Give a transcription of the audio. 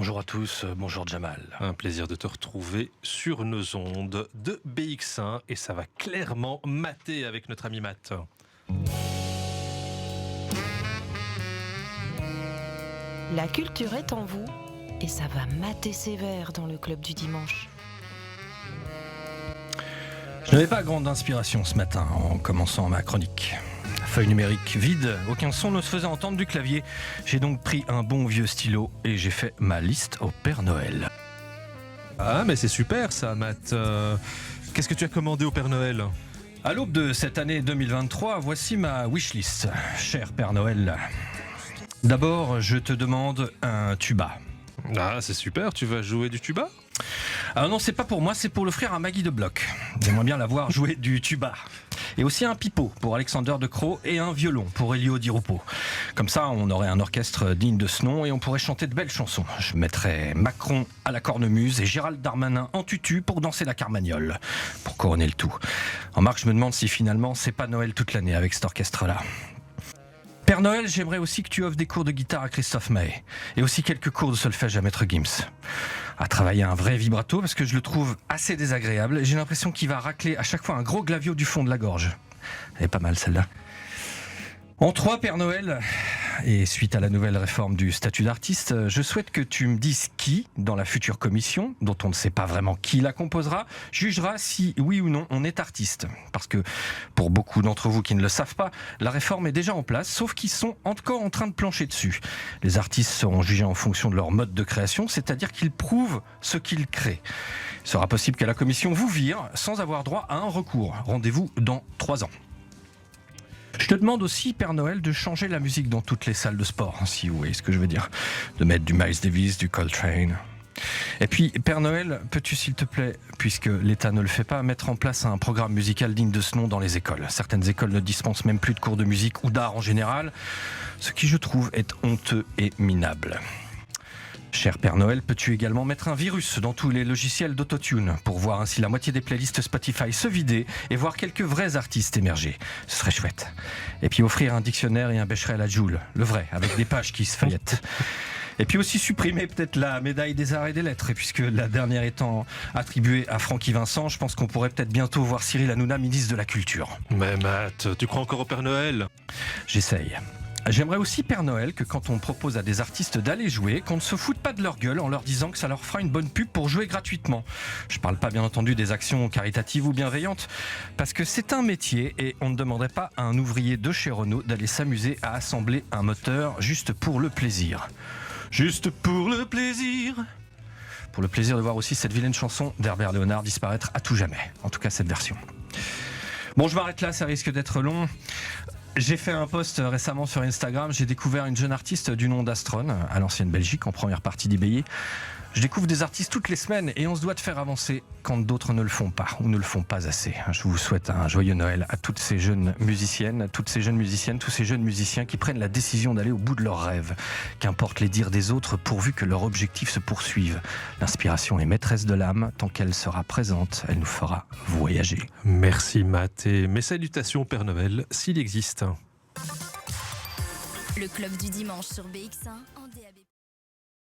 Bonjour à tous, bonjour Jamal. Un plaisir de te retrouver sur nos ondes de BX1 et ça va clairement mater avec notre ami Matt. La culture est en vous et ça va mater sévère dans le club du dimanche. Je n'avais pas grande inspiration ce matin en commençant ma chronique. Feuille numérique vide, aucun son ne se faisait entendre du clavier. J'ai donc pris un bon vieux stylo et j'ai fait ma liste au Père Noël. Ah mais c'est super ça Matt. Qu'est-ce que tu as commandé au Père Noël ? À l'aube de cette année 2023, voici ma wishlist, cher Père Noël. D'abord, je te demande un tuba. Ah c'est super, tu vas jouer du tuba ? Alors non, c'est pas pour moi, c'est pour l'offrir à Maggie de Bloch. J'aimerais bien la voir jouer du tuba. Et aussi un pipeau pour Alexander De Croo et un violon pour Elio Di Rupo. Comme ça, on aurait un orchestre digne de ce nom et on pourrait chanter de belles chansons. Je mettrais Macron à la cornemuse et Gérald Darmanin en tutu pour danser la carmagnole, pour couronner le tout. En marque, je me demande si finalement c'est pas Noël toute l'année avec cet orchestre-là. Père Noël, j'aimerais aussi que tu offres des cours de guitare à Christophe Maé et aussi quelques cours de solfège à Maître Gims. À travailler un vrai vibrato parce que je le trouve assez désagréable et j'ai l'impression qu'il va racler à chaque fois un gros glavio du fond de la gorge. Elle est pas mal celle-là. En 3, Père Noël, et suite à la nouvelle réforme du statut d'artiste, je souhaite que tu me dises qui, dans la future commission, dont on ne sait pas vraiment qui la composera, jugera si, oui ou non, on est artiste. Parce que, pour beaucoup d'entre vous qui ne le savent pas, la réforme est déjà en place, sauf qu'ils sont encore en train de plancher dessus. Les artistes seront jugés en fonction de leur mode de création, c'est-à-dire qu'ils prouvent ce qu'ils créent. Il sera possible qu'à la commission vous vire sans avoir droit à un recours. Rendez-vous dans 3 ans. Je te demande aussi, Père Noël, de changer la musique dans toutes les salles de sport, si vous voyez ce que je veux dire. De mettre du Miles Davis, du Coltrane. Et puis, Père Noël, peux-tu, s'il te plaît, puisque l'État ne le fait pas, mettre en place un programme musical digne de ce nom dans les écoles. Certaines écoles ne dispensent même plus de cours de musique ou d'art en général, ce qui, je trouve, est honteux et minable. Cher Père Noël, peux-tu également mettre un virus dans tous les logiciels d'autotune pour voir ainsi la moitié des playlists Spotify se vider et voir quelques vrais artistes émerger. Ce serait chouette. Et puis offrir un dictionnaire et un Becherel à Joule, le vrai, avec des pages qui se feuillettent. Et puis aussi supprimer peut-être la médaille des arts et des lettres, et puisque la dernière étant attribuée à Francky Vincent, je pense qu'on pourrait peut-être bientôt voir Cyril Hanouna ministre de la Culture. Mais Matt, tu crois encore au Père Noël ? J'essaye. J'aimerais aussi, Père Noël, que quand on propose à des artistes d'aller jouer, qu'on ne se foute pas de leur gueule en leur disant que ça leur fera une bonne pub pour jouer gratuitement. Je parle pas bien entendu des actions caritatives ou bienveillantes, parce que c'est un métier et on ne demanderait pas à un ouvrier de chez Renault d'aller s'amuser à assembler un moteur juste pour le plaisir. Juste pour le plaisir. Pour le plaisir de voir aussi cette vilaine chanson d'Herbert Léonard disparaître à tout jamais. En tout cas, cette version. Bon, je m'arrête là, ça risque d'être long. J'ai fait un post récemment sur Instagram, j'ai découvert une jeune artiste du nom d'Astron, à l'ancienne Belgique, en première partie d'IBI. Je découvre des artistes toutes les semaines et on se doit de faire avancer quand d'autres ne le font pas ou ne le font pas assez. Je vous souhaite un joyeux Noël à toutes ces jeunes musiciennes, toutes ces jeunes musiciennes, tous ces jeunes musiciens qui prennent la décision d'aller au bout de leurs rêves. Qu'importe les dires des autres pourvu que leur objectif se poursuive. L'inspiration est maîtresse de l'âme, tant qu'elle sera présente, elle nous fera voyager. Merci Matt et mes salutations au Père Noël, s'il existe. Le club du dimanche sur BX1 en DAB+.